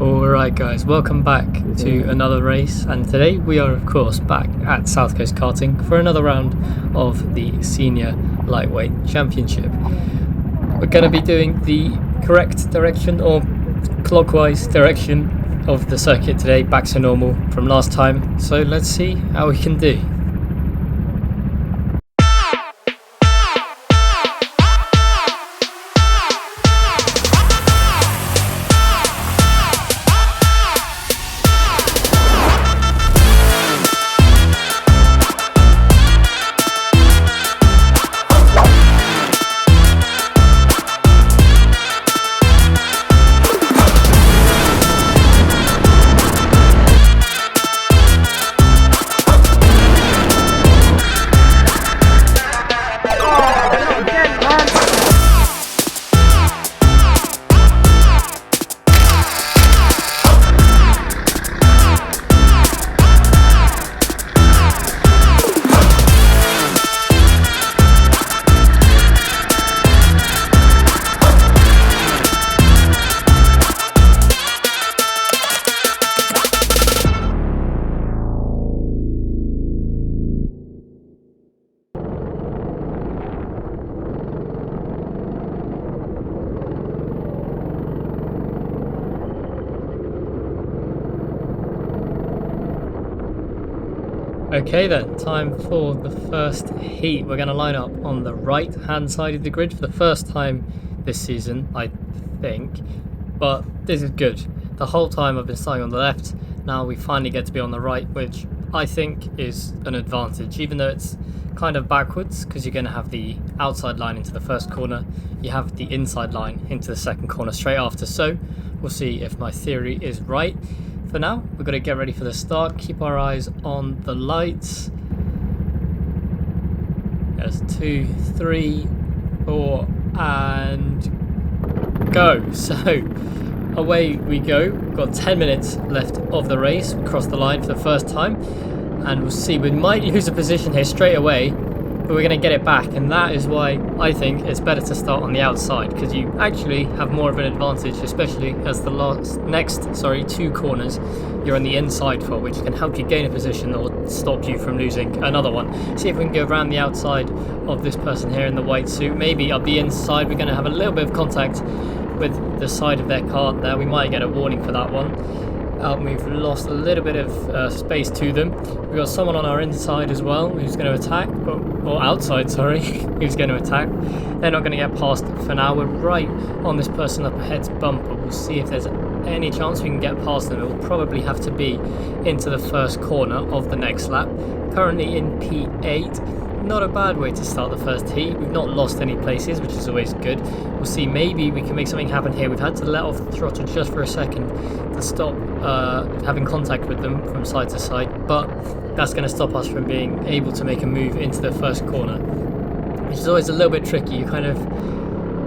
Alright guys, welcome back to another race, and today we are of course back at South Coast Karting for another round of the Senior Lightweight Championship. We're going to be doing the correct direction or clockwise direction of the circuit today, back to normal from last time, so let's see how we can do. Okay then, time for the first heat. We're going to line up on the right hand side of the grid for the first time this season, I think, but this is good. The whole time I've been starting on the left, now we finally get to be on the right, which I think is an advantage, even though it's kind of backwards, because you're going to have the outside line into the first corner, you have the inside line into the second corner straight after, so we'll see if my theory is right. For now, we've got to get ready for the start, keep our eyes on the lights. There's 2, 3, 4, and go. So away we go. We've got 10 minutes left of the race. We crossed the line for the first time, and we'll see. We might lose a position here straight away, but we're going to get it back, and that is why I think it's better to start on the outside, because you actually have more of an advantage, especially as the next two corners you're on the inside for, which can help you gain a position or stop you from losing another one. See if we can go around the outside of this person here in the white suit, maybe up the inside. We're going to have a little bit of contact with the side of their car there. We might get a warning for that one. We've lost a little bit of space to them. We've got someone on our inside as well who's going to attack, or outside, sorry, who's going to attack. They're not going to get past for now. We're right on this person up ahead's bumper. We'll see if there's any chance we can get past them. It will probably have to be into the first corner of the next lap. Currently in P8. Not a bad way to start the first heat. We've not lost any places, which is always good. We'll see, maybe we can make something happen here. We've had to let off the throttle just for a second to stop having contact with them from side to side, but that's going to stop us from being able to make a move into the first corner, which is always a little bit tricky. You kind of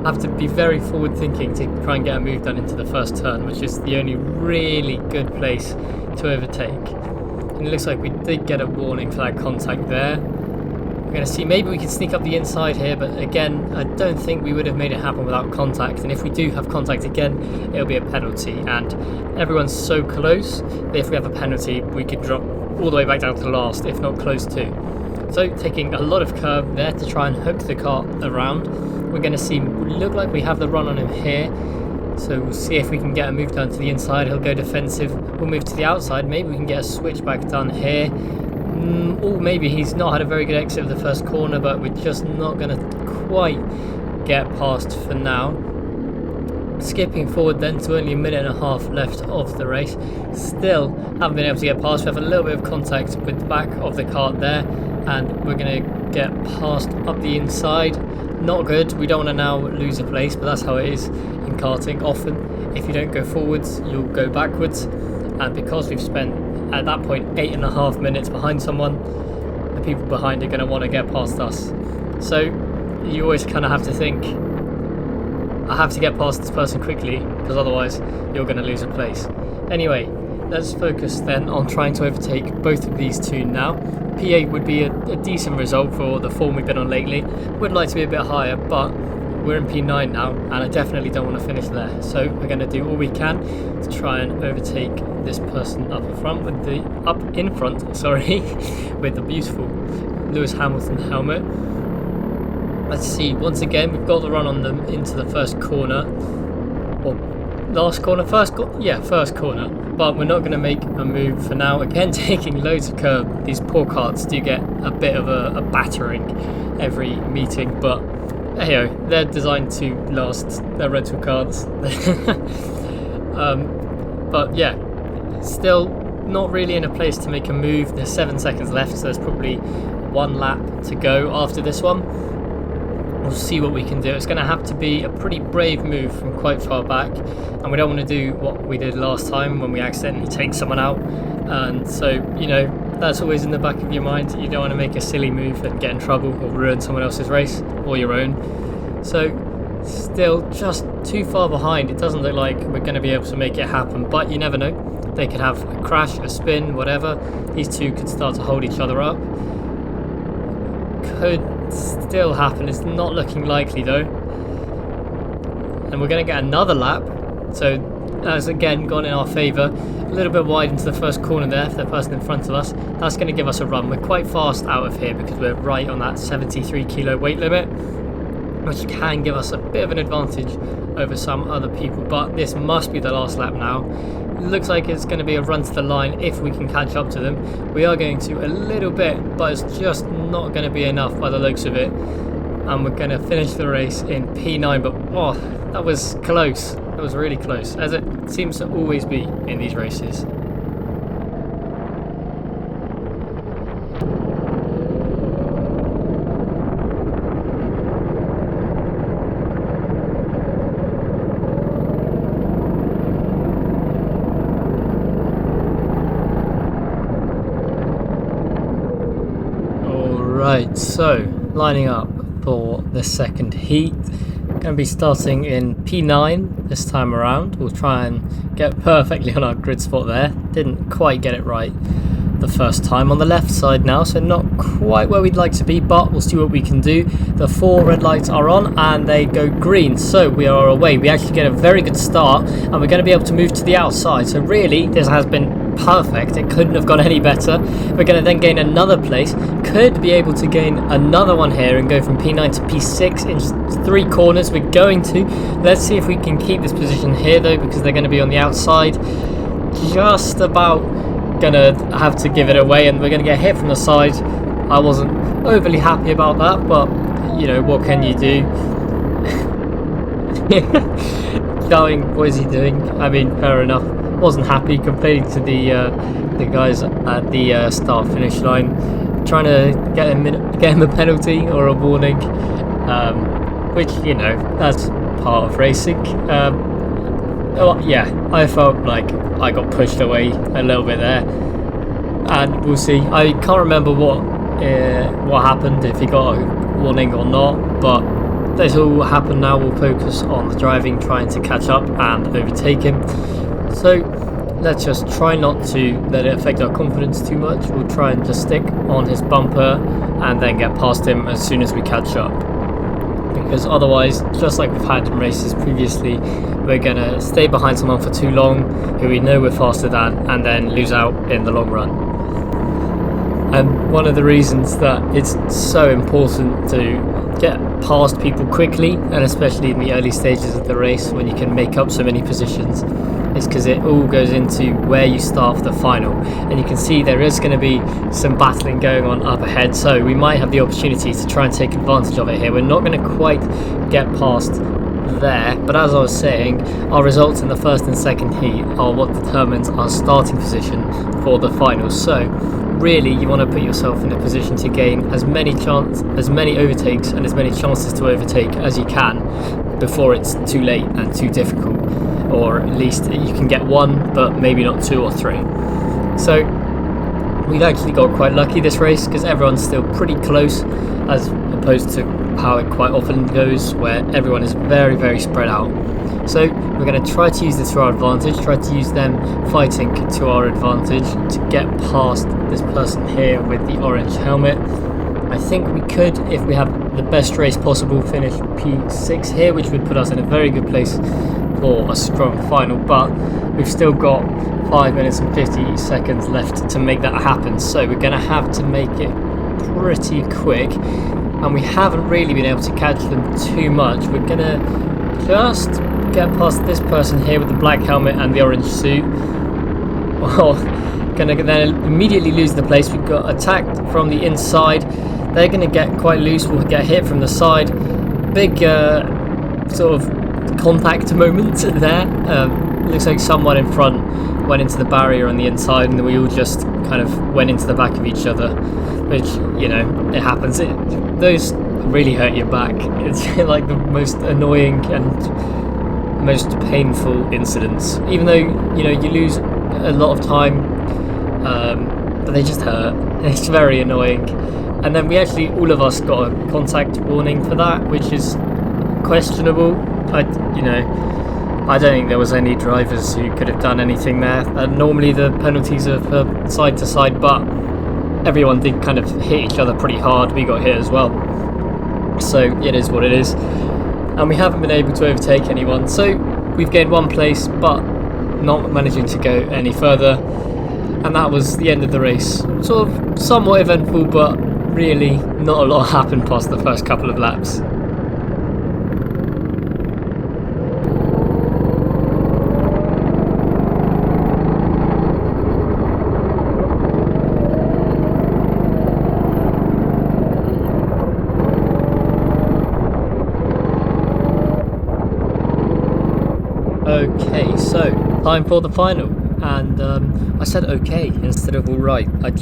have to be very forward thinking to try and get a move done into the first turn, which is the only really good place to overtake. And it looks like we did get a warning for that contact there. We're going to see, maybe we can sneak up the inside here, but again, I don't think we would have made it happen without contact, and if we do have contact again, it'll be a penalty, and everyone's so close that if we have a penalty, we could drop all the way back down to last, if not close to. So taking a lot of curve there to try and hook the car around. We're going to see, look like we have the run on him here, so we'll see if we can get a move down to the inside. He'll go defensive, we'll move to the outside, maybe we can get a switch back done here. Or maybe he's not had a very good exit of the first corner, but we're just not going to quite get past for now. Skipping forward then to only a minute and a half left of the race. Still haven't been able to get past. We have a little bit of contact with the back of the cart there, and we're going to get past up the inside. Not good. We don't want to now lose a place, but that's how it is in karting. Often, if you don't go forwards, you'll go backwards, and because we've spent at that point 8.5 minutes behind someone, the people behind are going to want to get past us. So you always kind of have to think, I have to get past this person quickly, because otherwise you're going to lose a place. Anyway, let's focus then on trying to overtake both of these two now. P8 would be a decent result for the form we've been on lately. Would like to be a bit higher, but we're in P9 now, and I definitely don't want to finish there. So we're going to do all we can to try and overtake this person up in front with the with the beautiful Lewis Hamilton helmet. Let's see. Once again, we've got the run on them into the first corner, or last corner, first corner. But we're not going to make a move for now. Again, taking loads of curb. These poor carts do get a bit of a battering every meeting, but hey, they're designed to last. They're rental cars. But yeah, still not really in a place to make a move. There's 7 seconds left, so there's probably 1 lap to go after this one. We'll see what we can do. It's going to have to be a pretty brave move from quite far back, and we don't want to do what we did last time when we accidentally take someone out. And so, you know, that's always in the back of your mind. You don't want to make a silly move and get in trouble or ruin someone else's race or your own. So still just too far behind. It doesn't look like we're going to be able to make it happen, but you never know. They could have a crash, a spin, whatever. These two could start to hold each other up. Could still happen. It's not looking likely though. And we're going to get another lap. So that's again gone in our favour. A little bit wide into the first corner there for the person in front of us. That's going to give us a run. We're quite fast out of here because we're right on that 73 kilo weight limit, which can give us a bit of an advantage over some other people. But this must be the last lap now. It looks like it's going to be a run to the line if we can catch up to them. We are going to a little bit, but it's just not going to be enough by the looks of it. And we're going to finish the race in P9, but oh, that was close. That was really close, as it seems to always be in these races. Right, so lining up for the second heat. Going to be starting in P9 this time around. We'll try and get perfectly on our grid spot there. Didn't quite get it right the first time. On the left side now, so not quite where we'd like to be, but we'll see what we can do. The 4 red lights are on and they go green, so we are away. We actually get a very good start and we're going to be able to move to the outside. So really, this has been perfect. It couldn't have gone any better. We're going to then gain another place. Could be able to gain another one here and go from P9 to P6 in just 3 corners. We're going to. Let's see if we can keep this position here though, because they're going to be on the outside. Just about gonna have to give it away, and we're gonna get hit from the side. I wasn't overly happy about that, but you know, what can you do? Going, what is he doing? I mean, fair enough. Wasn't happy complaining to the guys at the start finish line, trying to get him a penalty or a warning, which, you know, that's part of racing. Well, yeah, I felt like I got pushed away a little bit there, and we'll see. I can't remember what happened, if he got a warning or not, but this all happened now. We'll focus on the driving, trying to catch up and overtake him. So let's just try not to let it affect our confidence too much. We'll try and just stick on his bumper and then get past him as soon as we catch up, because otherwise, just like we've had in races previously, we're going to stay behind someone for too long who we know we're faster than, and then lose out in the long run. And one of the reasons that it's so important to get past people quickly, and especially in the early stages of the race when you can make up so many positions, is because it all goes into where you start for the final. And you can see there is going to be some battling going on up ahead, so we might have the opportunity to try and take advantage of it here. We're not going to quite get past there, but as I was saying, our results in the first and second heat are what determines our starting position for the final. So really, you want to put yourself in a position to gain as many overtakes and as many chances to overtake as you can before it's too late and too difficult, or at least you can get 1 but maybe not 2 or 3. So we've actually got quite lucky this race because everyone's still pretty close, as opposed to how it quite often goes where everyone is very, very spread out. So we're going to try to use this to our advantage, try to use them fighting to our advantage to get past this person here with the orange helmet. I think we could, if we have the best race possible, finish P6 here, which would put us in a very good place for a strong final, but we've still got 5 minutes and 50 seconds left to make that happen, so we're going to have to make it pretty quick, and we haven't really been able to catch them too much. We're going to just get past this person here with the black helmet and the orange suit. Well, going to then immediately lose the place. We've got attacked from the inside. They're going to get quite loose. We'll get hit from the side. Big sort of contact moment there. Looks like someone in front went into the barrier on the inside, and we all just kind of went into the back of each other, which, you know, it happens. Those really hurt your back. It's like the most annoying and most painful incidents, even though, you know, you lose a lot of time, but they just hurt. It's very annoying. And then we actually, all of us got a contact warning for that, which is questionable. I don't think there was any drivers who could have done anything there. Normally the penalties are for side to side, but everyone did kind of hit each other pretty hard. We got hit as well, so it is what it is. And we haven't been able to overtake anyone, so we've gained one place, but not managing to go any further. And that was the end of the race. Sort of somewhat eventful, but really not a lot happened past the first couple of laps. Okay, so time for the final, and I said okay instead of alright. That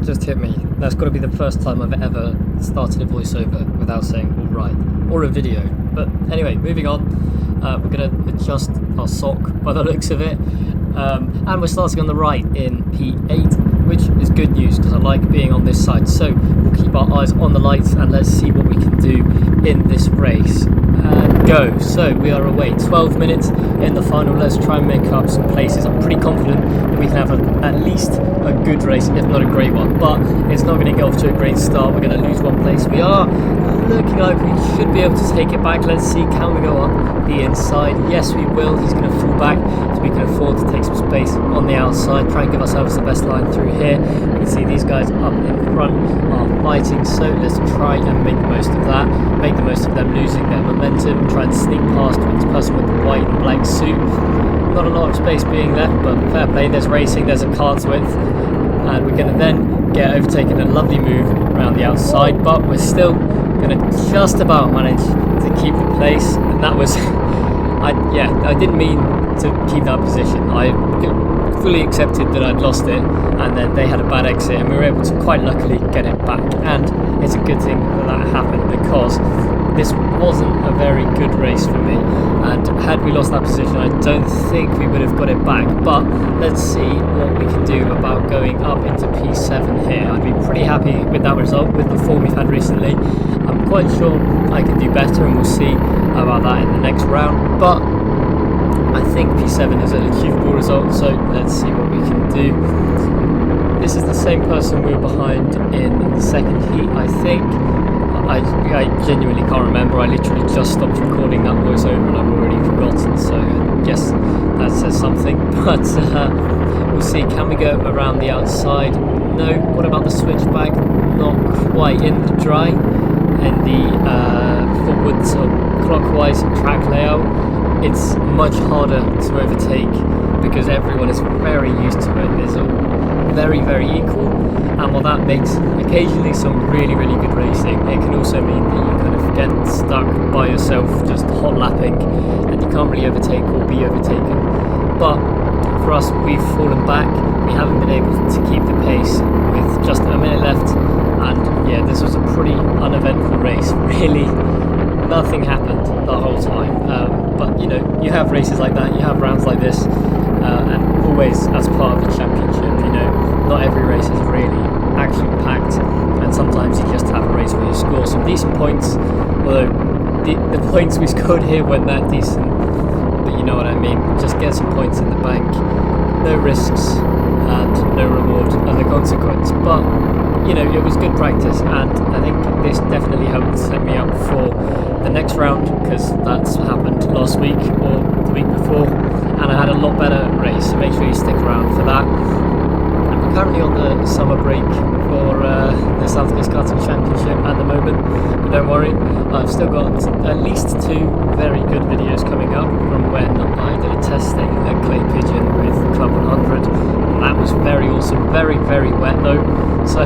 just hit me. That's got to be the first time I've ever started a voiceover without saying alright, or a video. But anyway, moving on. We're going to adjust our sock by the looks of it, and we're starting on the right in P8, which is good news because I like being on this side. So we'll keep our eyes on the lights and let's see what we can do in this race. Go. So we are away 12 minutes in the final. Let's try and make up some places. I'm pretty confident that we can have at least a good race, if not a great one, but it's not going to get off to a great start. We're going to lose one place. We are looking like we should be able to take it back. Let's see, can we go up the inside? Yes, we will. He's going to fall back, so we can afford to take some space on the outside, try and give ourselves the best line through here. You can see these guys up in front are fighting, so let's try and make the most of that, make the most of them losing their momentum, try and sneak past this person with the white and black suit. Not a lot of space being left, but fair play. There's racing, there's a car's width, and we're going to then get overtaken. A lovely move around the outside, but we're still going to just about manage to keep the place, and that was I didn't mean to keep that position. I fully accepted that I'd lost it, and then they had a bad exit, and we were able to quite luckily get it back. And it's a good thing that happened, because this wasn't a very good race for me, and had we lost that position, I don't think we would have got it back. But let's see what we can do about going up into P7 here. I'd be pretty happy with that result, with the form we've had recently. I'm quite sure I can do better, and we'll see about that in the next round, but I think P7 is an achievable result, so let's see what we can do. This is the same person we were behind in the second heat, I think. I genuinely can't remember. I literally just stopped recording that voiceover and I've already forgotten, so I guess that says something. But we'll see. Can we go around the outside? No. What about the switchback? Not quite. In the dry, in the forwards or clockwise track layout, it's much harder to overtake because everyone is very used to it. It's all very, very equal, and while that makes occasionally some really, really good racing, it can also mean that you kind of get stuck by yourself just hot lapping and you can't really overtake or be overtaken. But for us, we've fallen back. We haven't been able to keep the pace with just a minute left, and yeah, this was a pretty uneventful race. Really, nothing happened the whole time, but you know, you have races like that, you have rounds like this, and always as part of the championship, you know, not every race is really action-packed, and sometimes you just have a race where you score some decent points, although the points we scored here weren't that decent, but you know what I mean, just get some points in the bank, no risks and no reward as a consequence. But you know, it was good practice, and I think this definitely helped set me up for the next round, because that's happened last week or the week before, and I had a lot better race, so make sure you stick around for that. I'm currently on the summer break for the South Coast Karting Championship at the moment, but don't worry, I've still got at least 2 very good videos coming up from when I did a testing at Clay Pigeon with Club 100. That was very awesome, very, very wet though, so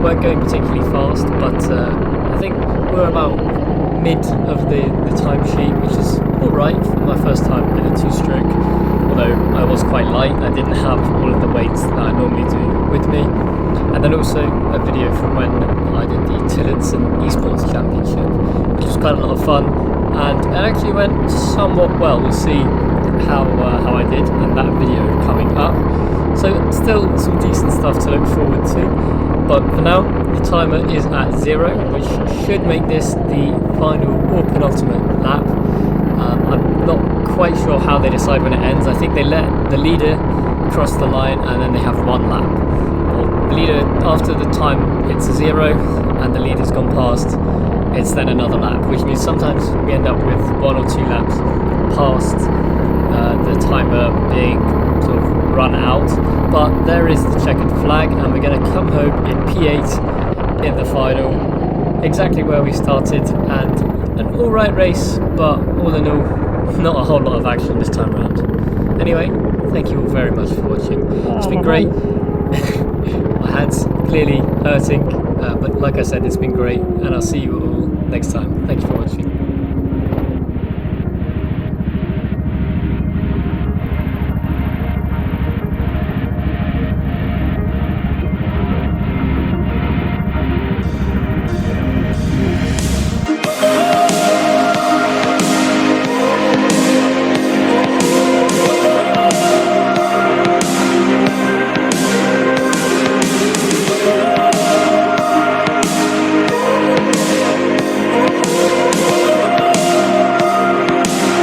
weren't going particularly fast, but I think we're about mid of the timesheet, which is alright for my first time in a 2-stroke, although I was quite light. I didn't have all of the weights that I normally do with me. And then also a video from when I did the Tillotson Esports Championship, which was quite a lot of fun, and it actually went somewhat well. We'll see how I did in that video coming up. So still some decent stuff to look forward to, but for now the timer is at 0, which should make this the final or penultimate lap. I'm not quite sure how they decide when it ends. I think they let the leader cross the line and then they have 1 lap. Well, the leader, after the time hits 0 and the leader's gone past, it's then another lap, which means sometimes we end up with 1 or 2 laps past the timer being sort of run out. But there is the checkered flag, and we're going to come home in P8 in the final, exactly where we started, and an alright race, but all in all, not a whole lot of action this time around. Anyway, thank you all very much for watching. It's been great. My hand's clearly hurting, but like I said, it's been great, and I'll see you all next time. Thank you for watching.